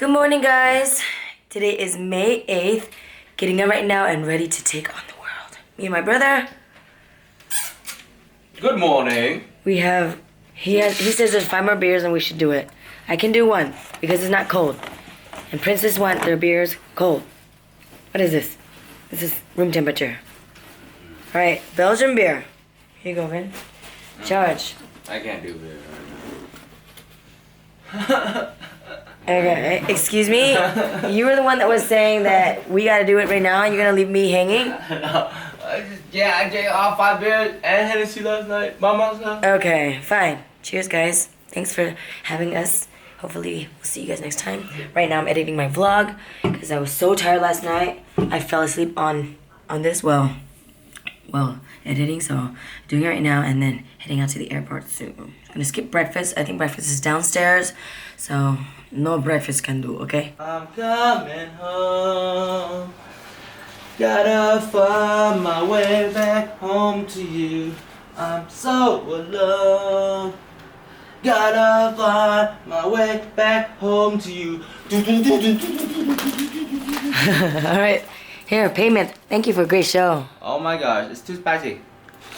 Good morning, guys. Today is May 8th. Getting up right now and ready to take on the world. Me and my brother. Good morning. He says there's 5 more beers and we should do it. I can do 1 because it's not cold. And Princess want their beers cold. What is this? This is room temperature. Alright, Belgian beer. Here you go, Vin. Charge. I can't do beer right Okay, excuse me? You were the one that was saying that we gotta do it right now and you're gonna leave me hanging? now. I drank all 5 beers and Hennessy last night by myself. Okay, fine. Cheers, guys. Thanks for having us. Hopefully, we'll see you guys next time. Right now, I'm editing my vlog because I was so tired last night. I fell asleep on this, well, editing, so doing it right now and then heading out to the airport soon. I'm gonna skip breakfast. I think breakfast is downstairs, so no breakfast can do, okay? I'm coming home. Gotta find my way back home to you. I'm so alone. Gotta find my way back home to you. Alright, here, payment. Thank you for a great show. Oh my gosh, it's too spicy.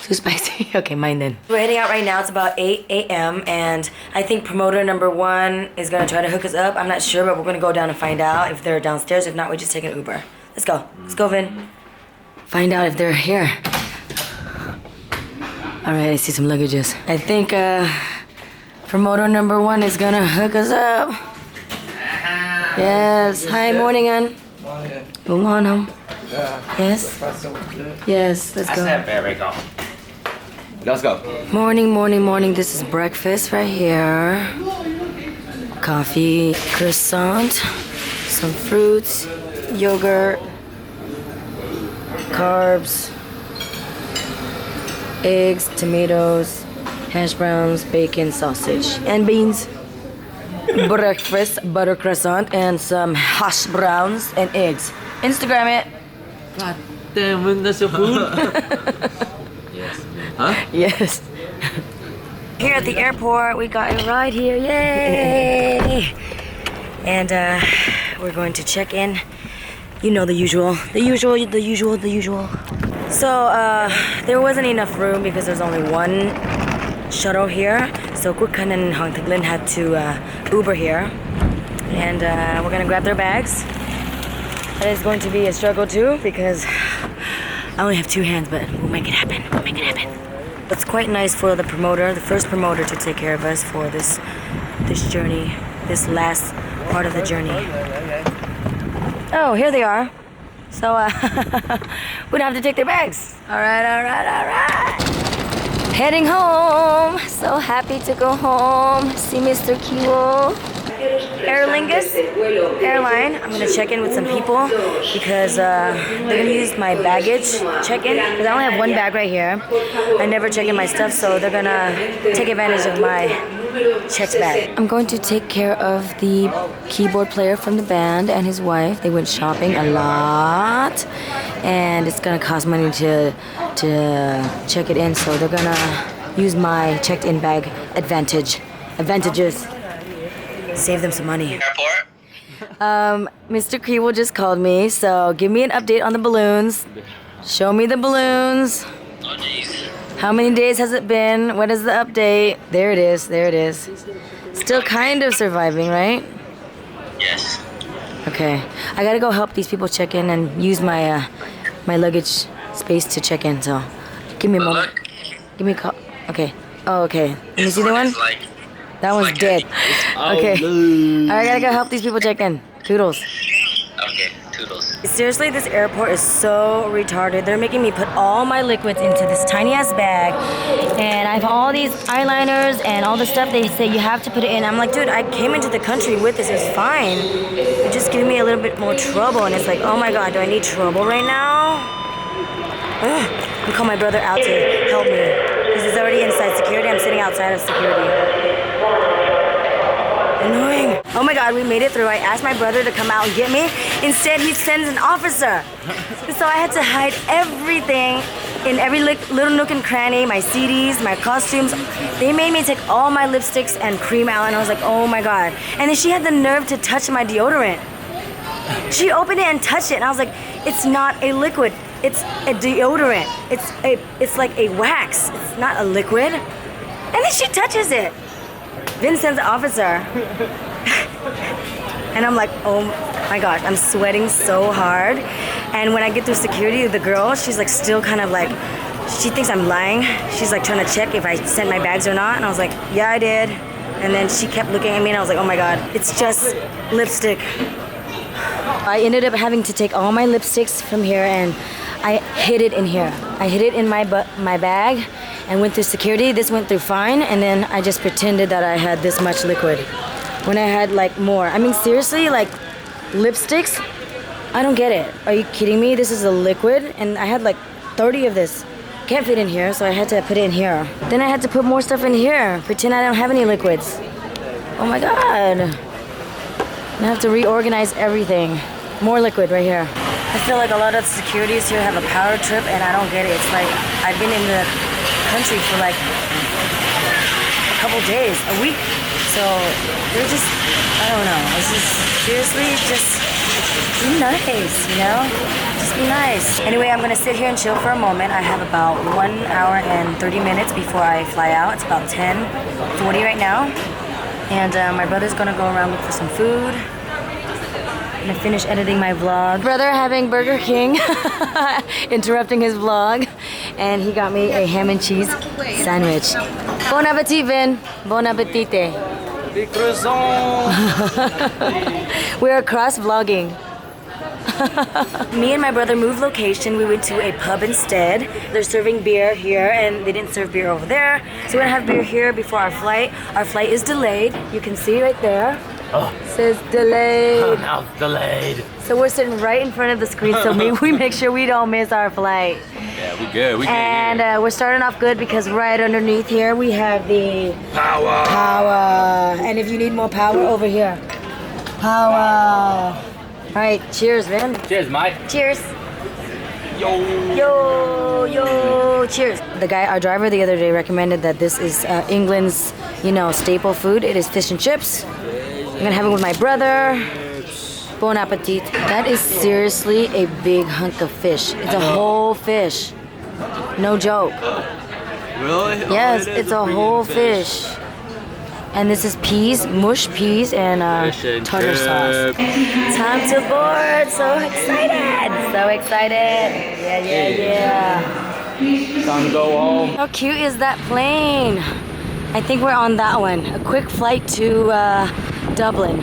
Too spicy? Okay, mine then. We're heading out right now. It's about 8 a.m. and I think promoter number 1 is gonna try to hook us up. I'm not sure, but we're gonna go down and find out if they're downstairs. If not, we just take an Uber. Let's go. Let's go, Vin. Find out if they're here. Alright, I see some luggages. I think promoter number 1 is gonna hook us up. Yes. Hi, morning, Ann. Morning. Go on home. Yeah. Yes. Yes, let's go. There we go. Let's go. Morning, morning, morning. This is breakfast right here. Coffee, croissant, some fruits, yogurt, carbs, eggs, tomatoes, hash browns, bacon, sausage, and beans. Breakfast, butter croissant, and some hash browns and eggs. Instagram it. God damn, that's your food? Yes. Huh? Yes. Here at the airport, we got a ride here. Yay! And we're going to check in. You know the usual. So there wasn't enough room because there's only 1 shuttle here. So Kukhan and Hong Taglin had to Uber here. And we're gonna grab their bags. That is going to be a struggle too because I only have 2 hands, but we'll make it happen. It's quite nice for the promoter, the first promoter, to take care of us for this journey, this last part of the journey. Oh, here they are. So we don't have to take their bags. All right. Heading home. So happy to go home. See Mr. Kiwo. Aer Lingus airline. I'm gonna check in with some people because they're gonna use my baggage check-in because I only have 1 bag right here. I never check in my stuff, so they're gonna take advantage of my checked bag. I'm going to take care of the keyboard player from the band and his wife. They went shopping a lot, and it's gonna cost money to check it in, so they're gonna use my checked-in bag advantages. Save them some money. Airport? Mr. Kiwo just called me, so give me an update on the balloons. Show me the balloons. Oh jeez. How many days has it been? What is the update? There it is. Still kind of surviving, right? Yes. Okay. I gotta go help these people check in and use my my luggage space to check in, so give me a moment. Give me a call. Okay. Oh, okay. Let me see the one. That one's dead. Okay. I gotta go help these people check in. Toodles. Okay, toodles. Seriously, this airport is so retarded. They're making me put all my liquids into this tiny ass bag. And I have all these eyeliners and all the stuff they say you have to put it in. I'm like, dude, I came into the country with this. It's fine. They're just giving me a little bit more trouble. And it's like, oh my God, do I need trouble right now? Ugh. I'll call my brother out to help me. Because he's already inside security. I'm sitting outside of security. Annoying. Oh my God, we made it through. I asked my brother to come out and get me. Instead, he sends an officer. So I had to hide everything in every little nook and cranny, my CDs, my costumes. They made me take all my lipsticks and cream out, and I was like, oh my God. And then she had the nerve to touch my deodorant. She opened it and touched it, and I was like, it's not a liquid. It's a deodorant. It's like a wax. It's not a liquid. And then she touches it. Vincent's officer. And I'm like, oh my gosh, I'm sweating so hard. And when I get through security, the girl, she's like still kind of like, she thinks I'm lying. She's like trying to check if I sent my bags or not. And I was like, yeah, I did. And then she kept looking at me and I was like, oh my God, it's just lipstick. I ended up having to take all my lipsticks from here and I hid it in here. I hid it in my bag and went through security. This went through fine. And then I just pretended that I had this much liquid when I had like more. I mean, seriously, like lipsticks, I don't get it. Are you kidding me? This is a liquid and I had like 30 of this. Can't fit in here, so I had to put it in here. Then I had to put more stuff in here. Pretend I don't have any liquids. Oh my God. I have to reorganize everything. More liquid right here. I feel like a lot of securities here have a power trip and I don't get it. It's like I've been in the country for like a couple days, a week. So they're just, I don't know. It's just, seriously, just be nice, you know? Just be nice. Anyway, I'm gonna sit here and chill for a moment. I have about 1 hour and 30 minutes before I fly out. It's about 10:40 right now. And my brother's gonna go around look for some food. I'm gonna finish editing my vlog. Brother having Burger King, interrupting his vlog. And he got me a ham and cheese sandwich. Bon appetit, Vin. Bon appetite. We are cross vlogging. Me and my brother moved location. We went to a pub instead. They're serving beer here and they didn't serve beer over there. So we're gonna have beer here before our flight. Our flight is delayed. You can see right there. Oh. It says delayed. Now it's delayed. So we're sitting right in front of the screen so we make sure we don't miss our flight. Yeah, we good. We good. And we're starting off good because right underneath here we have the power. And if you need more power, over here. Power. All right, cheers, man. Cheers, mate. Cheers. Yo. Yo, yo, cheers. The guy, our driver the other day recommended that this is England's, you know, staple food. It is fish and chips. I'm gonna have it with my brother. Bon appetit. That is seriously a big hunk of fish. It's a whole fish. No joke. Really? Yes, it's a whole fish. And this is peas, mush peas, and tartar sauce. Time to board. So excited. So excited. Yeah. Time to go home. How cute is that plane? I think we're on that one. A quick flight to Dublin.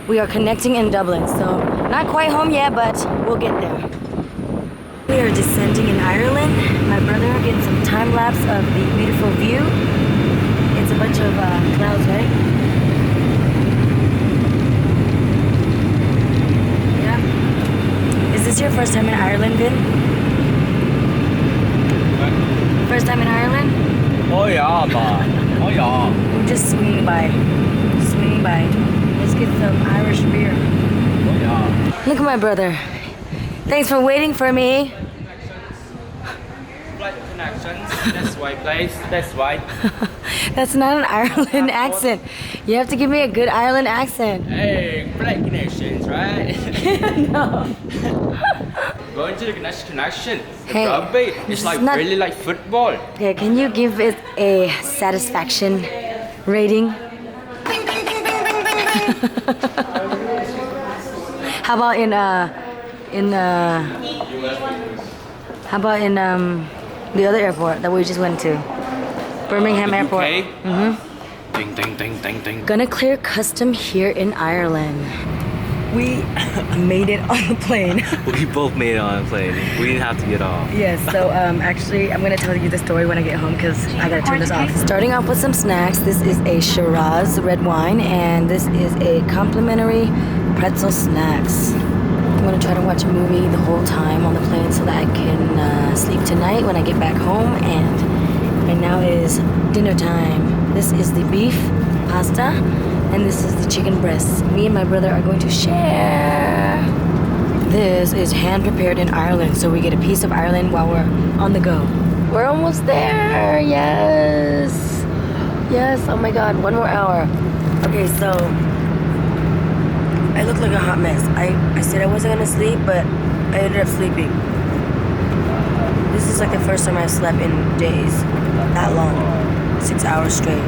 We are connecting in Dublin, so not quite home yet, but we'll get there. We are descending in Ireland. My brother getting some time lapse of the beautiful view. It's a bunch of clouds, right? Yeah. Is this your first time in Ireland, Vin? What? First time in Ireland? Oh yeah, man. Oh yeah. We're just swinging by. Swinging by. Let's get some Irish beer. Oh yeah. Look at my brother. Thanks for waiting for me. Flight connections. That's why, place. That's why. That's not an Ireland accent. You have to give me a good Ireland accent. Hey, flight connections, right? No. Going to the next connection. Hey, Rugby. It's like not- really like football. Okay, can you give it a satisfaction rating? How about in the other airport that we just went to? Birmingham Airport. UK? Mm-hmm. Ding ding ding ding ding. Gonna clear custom here in Ireland. We made it on the plane. We both made it on a plane. We didn't have to get off. Yes, so actually I'm gonna tell you the story when I get home because I gotta turn this off. Starting off with some snacks, this is a Shiraz red wine and this is a complimentary pretzel snacks. I'm gonna try to watch a movie the whole time on the plane so that I can sleep tonight when I get back home, and now it is dinner time. This is the beef pasta and this is the chicken breasts. Me and my brother are going to share. This is hand prepared in Ireland, so we get a piece of Ireland while we're on the go. We're almost there. Yes. Yes. Oh my God. 1 more hour. Okay, so I look like a hot mess. I said I wasn't gonna sleep, but I ended up sleeping. This is like the first time I've slept in days. That long. 6 hours straight.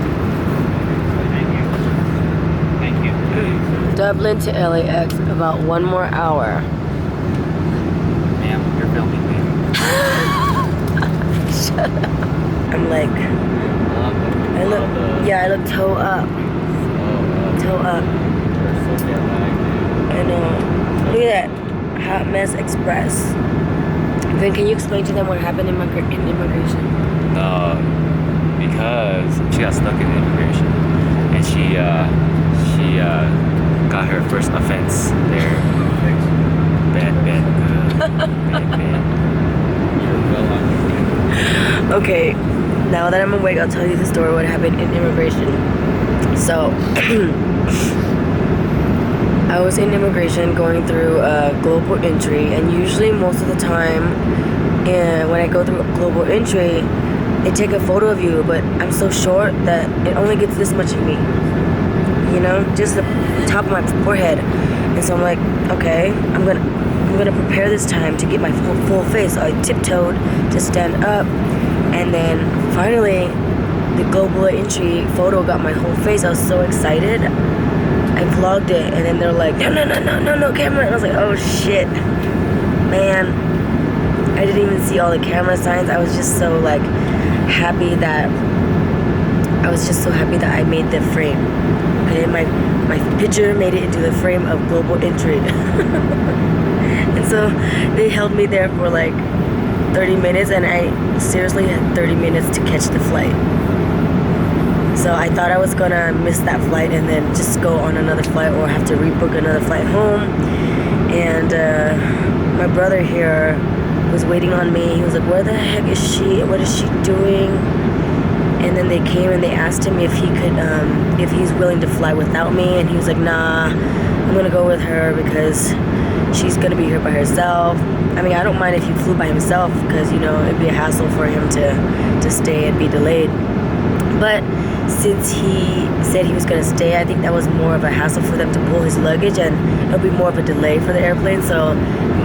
Thank you. Dublin to LAX, about 1 more hour. Ma'am, you're filming me. Shut up. I'm like, I look toe up. Toe up. I know. Look at that. Hot Mess Express. Then can you explain to them what happened in immigration? No, because she got stuck in immigration, and she got her first offense there. Bad, bad. You're well on your way. Okay, now that I'm awake, I'll tell you the story what happened in immigration. So, I was in immigration going through global entry, and usually most of the time, when I go through global entry, they take a photo of you, but I'm so short that it only gets this much of me. You know, just the top of my forehead. And so I'm like, okay, I'm gonna prepare this time to get my full face. So I tiptoed to stand up, and then finally, the global entry photo got my whole face. I was so excited. I vlogged it, and then they're like, no, camera. And I was like, oh shit, man. I didn't even see all the camera signs. I was just so like happy that I made the frame. Okay, my picture made it into the frame of global entry. And so they held me there for like 30 minutes, and I seriously had 30 minutes to catch the flight. So I thought I was gonna miss that flight and then just go on another flight or have to rebook another flight home. And my brother here was waiting on me. He was like, where the heck is she? What is she doing? And then they came and they asked him if he could, if he's willing to fly without me. And he was like, nah, I'm gonna go with her because she's gonna be here by herself. I mean, I don't mind if he flew by himself because, you know, it'd be a hassle for him to stay and be delayed. But since he said he was going to stay, I think that was more of a hassle for them to pull his luggage, and it'll be more of a delay for the airplane. So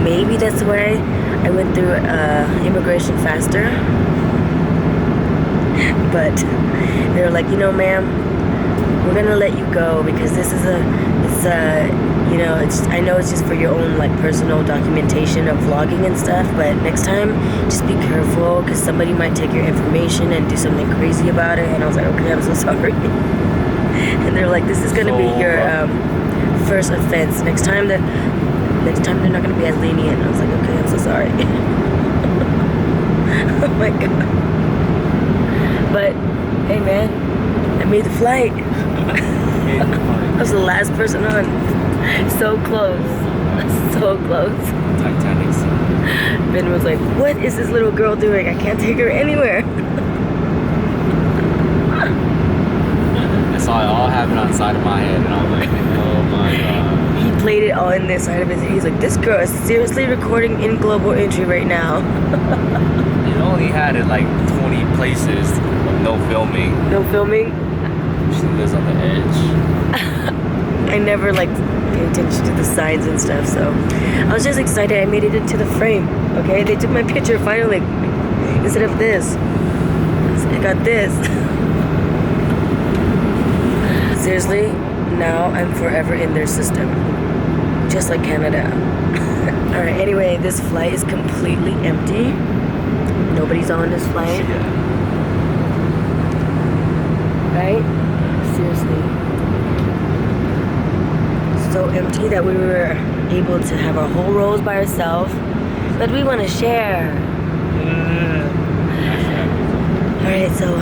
maybe that's why I went through immigration faster. But they were like, you know, ma'am, we're going to let you go because this is you know, I know it's just for your own like personal documentation of vlogging and stuff, but next time just be careful because somebody might take your information and do something crazy about it. And I was like, okay, I'm so sorry. And they're like, this is gonna be your first offense. Next time they're not gonna be as lenient. I was like, okay, I'm so sorry. Oh my god. But hey man, I made the flight. I was the last person on. So close. So close. Titanic scene. Ben was like, what is this little girl doing? I can't take her anywhere. I saw it all happen on the side of my head, and I'm like, oh my god. He played it all in this side of his head. He's like, this girl is seriously recording in global entry right now. It only had it like 20 places, no filming. No filming? She lives on the edge. I never like pay attention to the signs and stuff, so I was just excited I made it into the frame. Okay, they took my picture finally instead of this. I got this. Seriously, now I'm forever in their system, just like Canada. All right. Anyway, this flight is completely empty. Nobody's on this flight. Right? Seriously. So empty that we were able to have our whole rows by ourselves, but we want to share. All right, so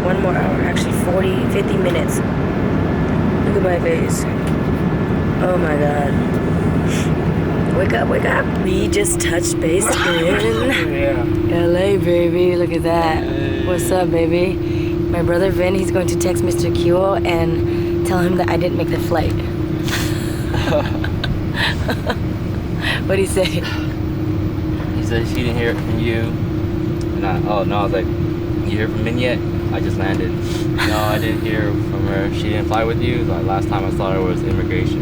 1 more hour, actually 50 minutes. Look at my face. Oh my god. Wake up. We just touched base in LA, baby. Look at that. What's up, baby? My brother Vin, he's going to text Mr. Kiwo and tell him that I didn't make the flight. What'd he say? He said she didn't hear it from you. And I was like, you hear from Minnie yet? I just landed. No, I didn't hear from her. She didn't fly with you? Like, last time I saw her was immigration.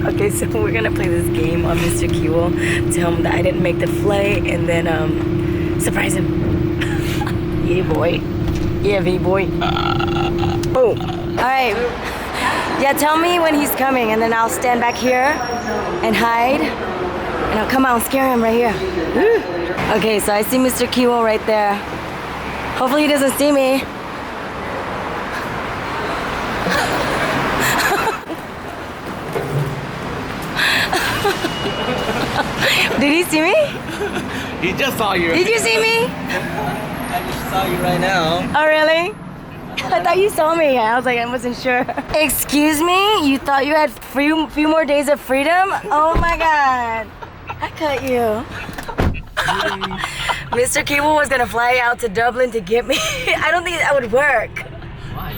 Okay, so we're gonna play this game on Mr. Kiwo. Tell him that I didn't make the flight and then surprise him. Yeah, boy. Yeah, boy. Oh, alright. Yeah, tell me when he's coming and then I'll stand back here and hide. And I'll come out and scare him right here. Woo. Okay, so I see Mr. Kiwo right there. Hopefully he doesn't see me. Did he see me? He just saw you. Did you see me? I just saw you right now. Oh, really? I thought you saw me. I was like, I wasn't sure. Excuse me? You thought you had few more days of freedom? Oh my God. I cut you. Mr. Kiwo was gonna fly out to Dublin to get me. I don't think that would work. Why?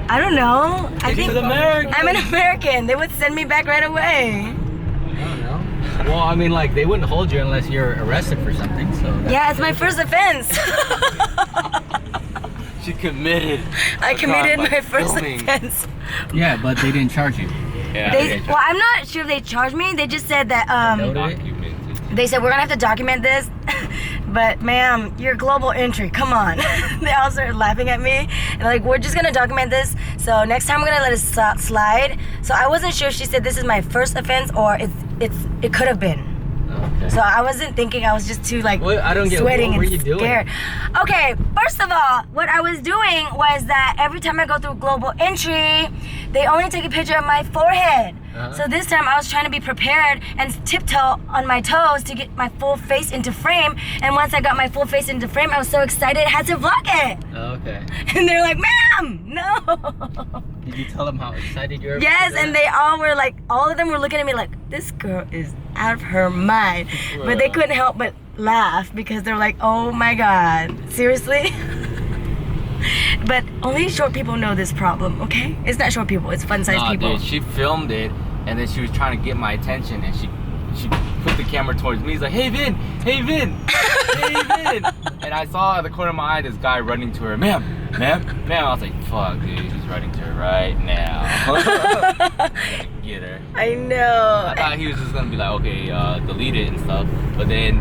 I don't know. I think He's American. I'm an American. They would send me back right away. I don't know. Well, I mean, like, they wouldn't hold you unless you're arrested for something, so... Yeah, it's my first offense. She committed. I committed by my first filming. offense. Yeah, but they didn't charge you. Yeah, Well, I'm not sure if they charged me. They just said that Noted. they said we're gonna have to document this. But ma'am, you're global entry. Come on. They all started laughing at me. And like, we're just gonna document this. So next time we're gonna let it slide. So I wasn't sure if she said this is my first offense or it could have been. Okay. So I wasn't thinking. I was just too like I don't get sweating what were and you doing? scared. Okay, first of all, what I was doing was that every time I go through global entry, they only take a picture of my forehead. So this time I was trying to be prepared and tiptoe on my toes to get my full face into frame. And once I got my full face into frame, I was so excited I had to vlog it. Okay. And they're like, ma'am, no. Did you tell them how excited you were? Yes, and they all were like, all of them were looking at me like, this girl is out of her mind. But they couldn't help but laugh because they're like, oh my God, seriously? But only short people know this problem, okay? It's not short people, it's fun-sized people. Dude, she filmed it, and then she was trying to get my attention, and she put the camera towards me. He's like, hey Vin, hey Vin, hey Vin. And I saw out of the corner of my eye this guy running to her, ma'am. I was like, fuck, dude, he's running to her right now. Get her. I know. I thought he was just gonna be like, okay, delete it and stuff, but then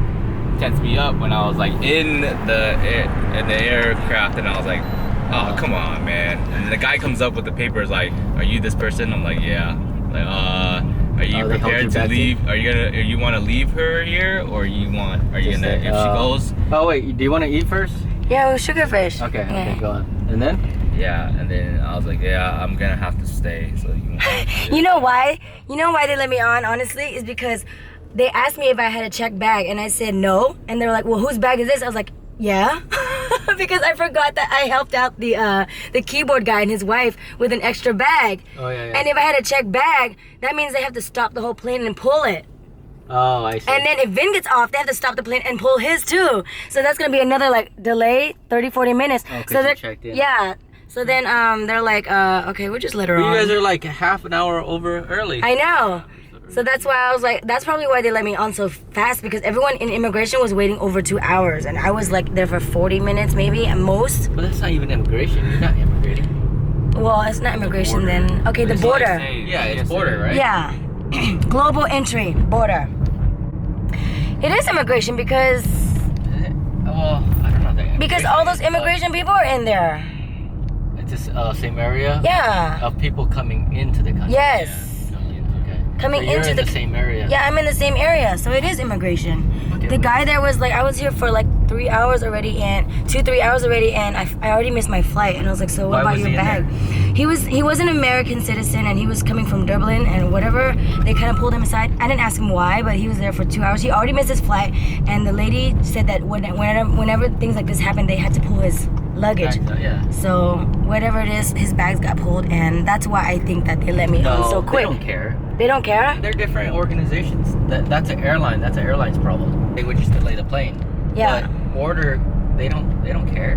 tensed me up when I was like in the aircraft, and I was like, oh, come on, man. And the guy comes up with the papers like, are you this person? I'm like, yeah. Like, are you prepared to leave? Are you want to leave her here, or are you gonna if she goes? Oh wait, do you want to eat first? Yeah, it was sugarfish. Okay, Yeah. okay, go on. And then? Yeah, and then I was like, yeah, I'm gonna have to stay. So You know why? You know why they let me on, honestly? Is because they asked me if I had a checked bag, and I said no. And they were like, well, whose bag is this? I was like, yeah. Because I forgot that I helped out the keyboard guy and his wife with an extra bag. Oh, yeah. And if I had a checked bag, that means they have to stop the whole plane and pull it. Oh, I see. And then if Vin gets off, they have to stop the plane and pull his too. So that's gonna be another like delay, 30-40 minutes. Oh, 'cause so you checked in. Yeah. So then they're like, okay, we'll just let her on. You guys are like half an hour over early. I know. So that's why I was like, that's probably why they let me on so fast, because everyone in immigration was waiting over 2 hours, and I was like there for 40 minutes maybe at most. But that's not even immigration. You're not immigrating. Well, it's not immigration then. Okay, the border. Yeah, it's border, right? Yeah. Global entry, border. It is immigration because Well, I don't know that. because all those immigration people are in there. It's the same area. Yeah. Of people coming into the country. Yes. Okay. Coming So you're into in the same area. Yeah, I'm in the same area, so it is immigration. Okay, The guy there was like, I was here for like 3 hours already, and 2-3 hours already, and I already missed my flight. And I was like, so what Why about was your he in bag? He was an American citizen, and he was coming from Dublin, and whatever. They kind of pulled him aside. I didn't ask him why, but he was there for 2 hours. He already missed his flight, and the lady said that whenever things like this happen, they had to pull his luggage. Yeah. So whatever it is, his bags got pulled, and that's why I think that they let me on so quick. They don't care. They don't care? They're different organizations. That's an airline. That's an airline's problem. They would just delay the plane. Yeah. But border, they don't care.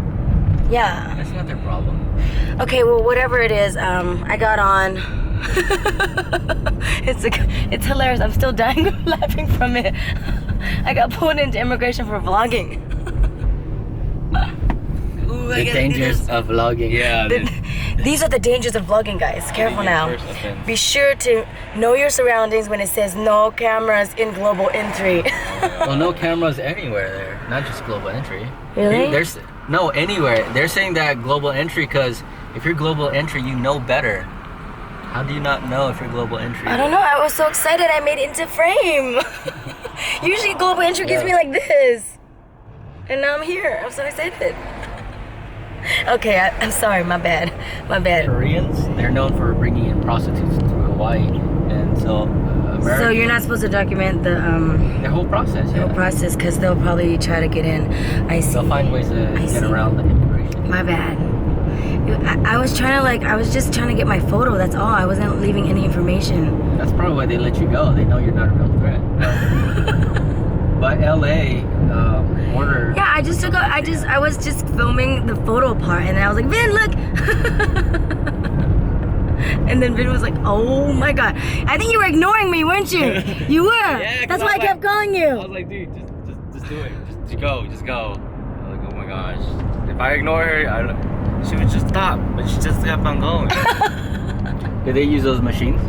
Yeah. That's not their problem. Okay, well, whatever it is, I got on. It's hilarious. I'm still dying laughing from it. I got pulled into immigration for vlogging. Ooh, The dangers of vlogging. Yeah. These are the dangers of vlogging, guys. Careful now. Be sure to know your surroundings when it says no cameras in global entry. Well, no cameras anywhere there, not just global entry. Really? There's no anywhere. They're saying that global entry because if you're global entry, you know better. How do you not know if you're global entry? I don't know. I was so excited. I made it into frame. Usually global entry gives me like this. And now I'm here. I'm so excited. Okay, I'm sorry. My bad. My bad. Koreans, they're known for bringing in prostitutes through Hawaii, and so Americans, So you're not supposed to document the their whole process. whole process because they'll probably try to get in. I see. They'll find ways to I get see. around the immigration. My bad. I was trying to I was just trying to get my photo. That's all. I wasn't leaving any information. That's probably why they let you go. They know you're not a real threat. But LA border. Yeah, I was just filming the photo part, and I was like, Vin, look. And then Vin was like, oh my god. I think you were ignoring me, weren't you? You were. Yeah, 'cause That's why I kept calling I you. was like, dude, just do it. Just go. I was like, oh my gosh. If I ignore her, she would just stop, but she just kept on going. Did they use those machines?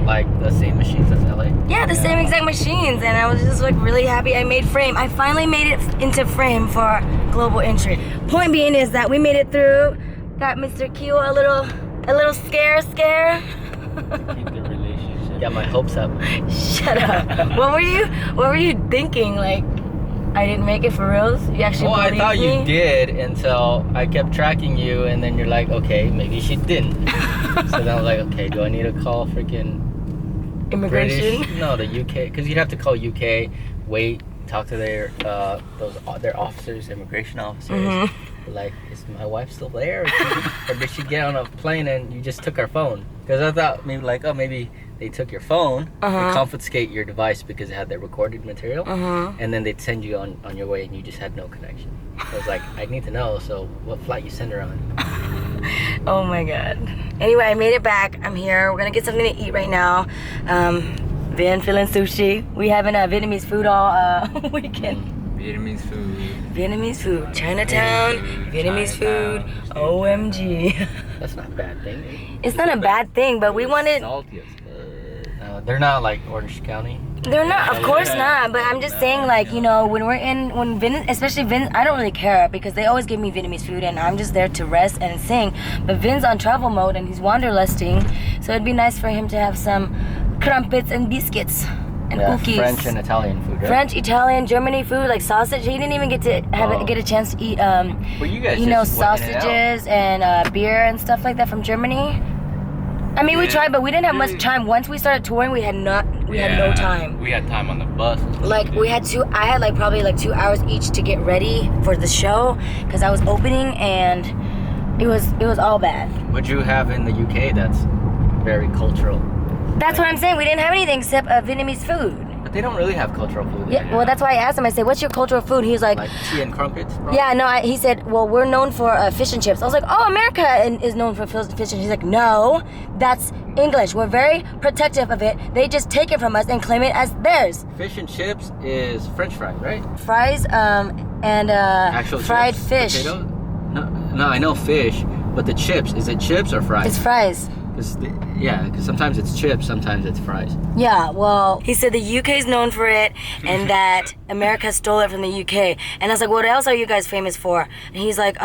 Like the same machines as LA? Yeah, the same exact machines, and I was just really happy I made frame. I finally made it into frame for global entry. Point being is that we made it through. Got Mr. Q a little scare. Keep the relationship. Got my hopes up. Shut up. What were you thinking? Like, I didn't make it for reals? You actually Oh, I believed thought me? you did, and so I kept tracking you, and then you're like, okay, maybe she didn't. So then I was like, okay, do I need to call freaking Immigration? British? No, the UK, because you'd have to call UK, wait, talk to their officers, immigration officers. Like, is my wife still there, or did she get on a plane and you just took her phone? Because I thought maybe they took your phone and confiscate your device because it had the recorded material, and then they'd send you on your way and you just had no connection. I was like, I need to know. So what flight you send her on? Oh my god. Anyway, I made it back. I'm here. We're gonna get something to eat right now. Vin feeling sushi. We having Vietnamese food all weekend. Vietnamese food. Vietnamese food. Chinatown. Vietnamese food. OMG. That's not a bad thing. It's not a bad thing, but we wanted. Salty as fuck. No, they're not like Orange County. They're not, of course not. But I'm just saying, when Vin, especially Vin, I don't really care because they always give me Vietnamese food, and I'm just there to rest and sing. But Vin's on travel mode and he's wanderlusting, so it'd be nice for him to have some crumpets and biscuits and cookies. French and Italian food, right? French, Italian, Germany food, like sausage. He didn't even get to get a chance to eat, Well, you guys just went in and out. sausages and beer and stuff like that from Germany. I mean, we tried, but we didn't have much time. Once we started touring, we had no time. We had time on the bus. I had probably 2 hours each to get ready for the show because I was opening, and it was all bad. What you have in the UK that's very cultural? That's what I'm saying. We didn't have anything except Vietnamese food. But they don't really have cultural food. Yeah, well, that's why I asked him. I said, "What's your cultural food?" He's like tea and crumpets. Probably? Yeah, no. He said, "Well, we're known for fish and chips." I was like, "Oh, America is known for fish and chips." He's like, "No, that's English. We're very protective of it. They just take it from us and claim it as theirs." Fish and chips is French fry, right? Fries and Actual fried chips, fish. Potato? No, I know fish, but the chips, is it chips or fries? It's fries. Because sometimes it's chips, sometimes it's fries. Yeah, well, he said the UK is known for it and that America stole it from the UK. And I was like, what else are you guys famous for? And he's like,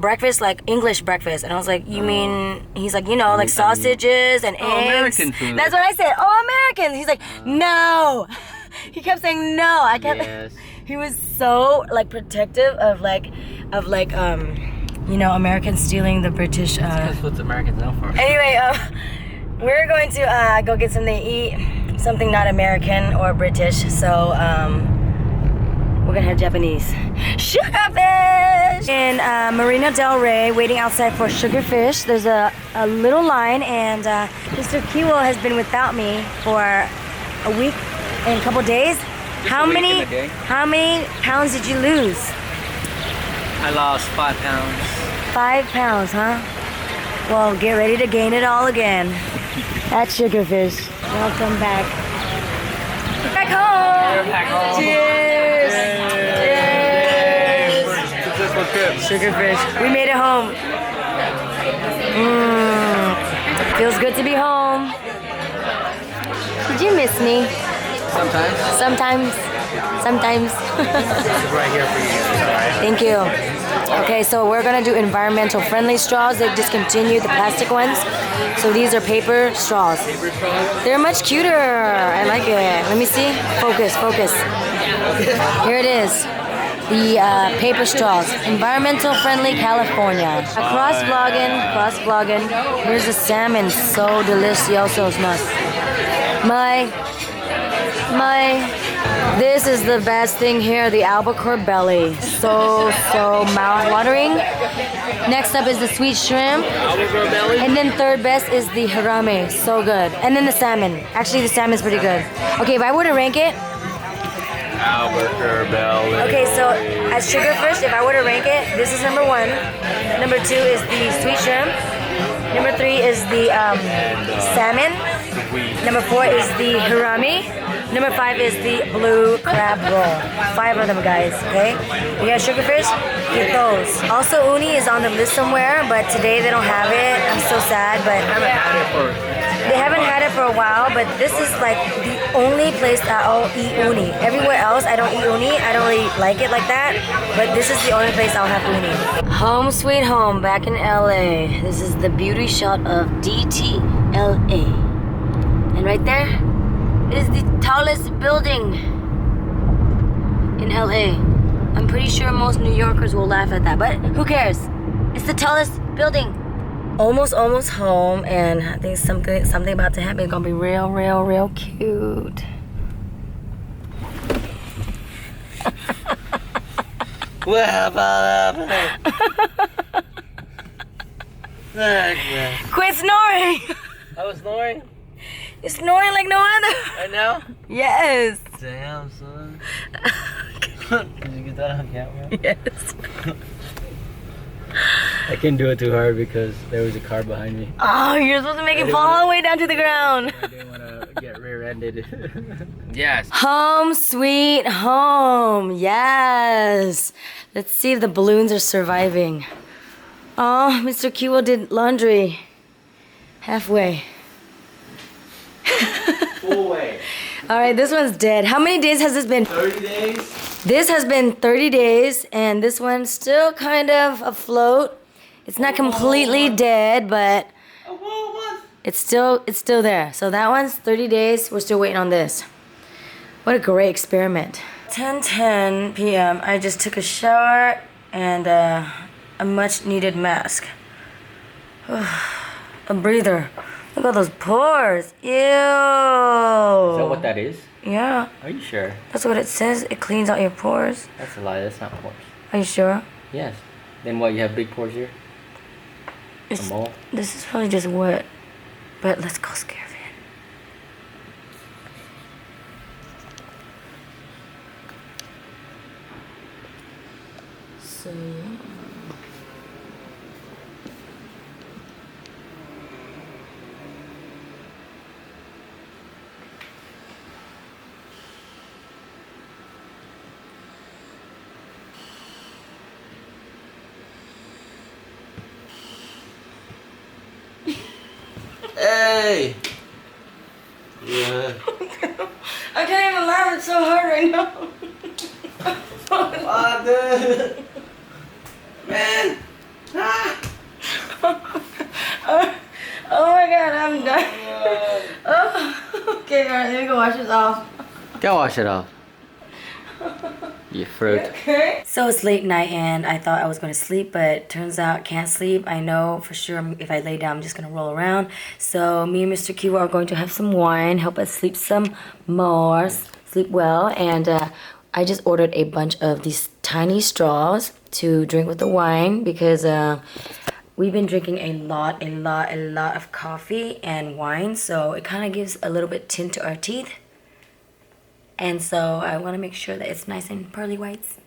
breakfast, like English breakfast. And I was like, you mean, he's like, like sausages and eggs. American food. That's what I said. Oh, Americans. He's like, no. He kept saying no. Yes. He was so protective of Americans stealing the British. That's what Americans know for. Anyway, we're going to go get something to eat, something not American or British. So we're gonna have Japanese sugarfish in Marina Del Rey, waiting outside for sugarfish. There's a little line, and Mr. Kiwo has been without me for a week and a couple days. How many pounds did you lose? I lost 5 pounds. 5 pounds, huh? Well, get ready to gain it all again. That's Sugarfish. Welcome back. Back home. Back home. Cheers. Cheers. Successful trip. Sugarfish. We made it home. Feels good to be home. Did you miss me? Sometimes. Sometimes. Right here for you guys. Thank you. Okay, so we're gonna do environmental friendly straws. They've discontinued the plastic ones. So these are paper straws. They're much cuter. I like it. Let me see. Focus. Here it is. The paper straws. Environmental friendly California. Cross vlogging. Here's the salmon. So deliciosos. This is the best thing here, the albacore belly. So mouth-watering. Next up is the sweet shrimp. And then third best is the harame. So good. And then the salmon. Actually, the salmon's pretty good. Okay, if I were to rank it. Albacore belly. Okay, so as Sugarfish, if I were to rank it, this is number 1. Number 2 is the sweet shrimp. Number 3 is the salmon. Number 4 is the harame. Number 5 is the blue crab roll. 5 of them, guys, okay? You got Sugarfish? Get those. Also, uni is on the list somewhere, but today they don't have it. I'm so sad, but they haven't had it for a while, but this is like the only place that I'll eat uni. Everywhere else, I don't eat uni. I don't really like it like that, but this is the only place I'll have uni. Home sweet home, back in LA. This is the beauty shot of DTLA. And right there is the tallest building in LA. I'm pretty sure most New Yorkers will laugh at that, but who cares? It's the tallest building. Almost home, and I think something about to happen. It's gonna be real cute. What happened? Quit snoring! I was snoring. You're snoring like no other. Right now? Yes. Damn, son. Did you get that on camera? Yes. I couldn't do it too hard because there was a car behind me. Oh, you're supposed to make it fall all the way down to the ground. I didn't want to get rear-ended. Yes. Home sweet home. Yes. Let's see if the balloons are surviving. Oh, Mr. Kiwo did laundry. Halfway. Full way. All right, this one's dead. How many days has this been? 30 days? This has been 30 days, and this one's still kind of afloat. It's not completely dead, but it's still there. So that one's 30 days. We're still waiting on this. What a great experiment. 10:10 p.m. I just took a shower and a much needed mask. A breather. Look at those pores. Ew. Is that what that is? Yeah, Are you sure? that's what it says. It cleans out your pores. That's a lie. That's not pores. Are you sure? Yes. Then what? You have big pores here? A It's, mole? this is probably just wet. But let's go scare it. So Hey! Yeah. I can't even laugh. It's so hard right now. What the? Man! Ah! Oh my god, I'm done. Oh, okay, alright, let me go wash this off. Go wash it off. You fruit. Okay. So it's late night and I thought I was going to sleep, but turns out can't sleep. I know for sure if I lay down, I'm just going to roll around. So me and Mr. Kiwa are going to have some wine, help us sleep some more, sleep well. And I just ordered a bunch of these tiny straws to drink with the wine because we've been drinking a lot of coffee and wine. So it kind of gives a little bit tint to our teeth. And so I want to make sure that it's nice and pearly whites.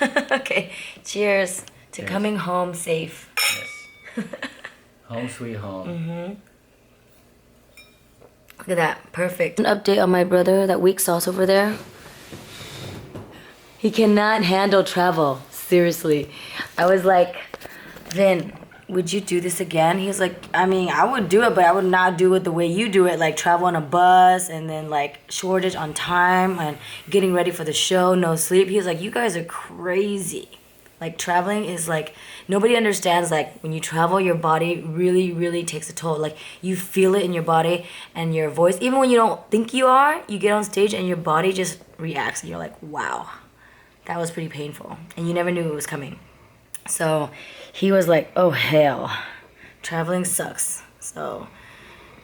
Okay, cheers to coming home safe. Yes. Home sweet home. Mm-hmm. Look at that. Perfect. An update on my brother, that weak sauce over there. He cannot handle travel. Seriously. I was like, Vin, would you do this again? He was like, I mean, I would do it, but I would not do it the way you do it. Like travel on a bus and then like shortage on time and getting ready for the show, no sleep. He was like, you guys are crazy. Like traveling is like, nobody understands like when you travel, your body really, really takes a toll. Like you feel it in your body and your voice. Even when you don't think you are, you get on stage and your body just reacts. And you're like, wow, that was pretty painful. And you never knew it was coming. So he was like, oh hell, traveling sucks. So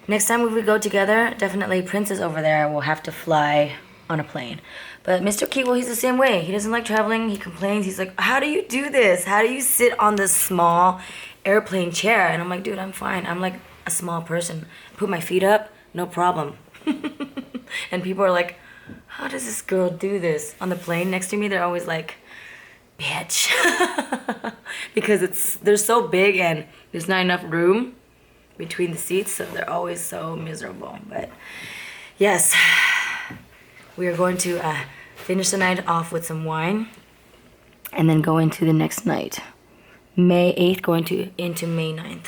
next time if we go together, definitely Princess over there will have to fly on a plane. But Mr. Kiwo, he's the same way. He doesn't like traveling. He complains. He's like, how do you do this? How do you sit on this small airplane chair? And I'm like, dude, I'm fine. I'm like a small person. Put my feet up, no problem. And people are like, how does this girl do this? On the plane next to me, they're always like, bitch. Because they're so big and there's not enough room between the seats, so they're always so miserable. But yes, we are going to finish the night off with some wine and then go into the next night. May 8th going into May 9th.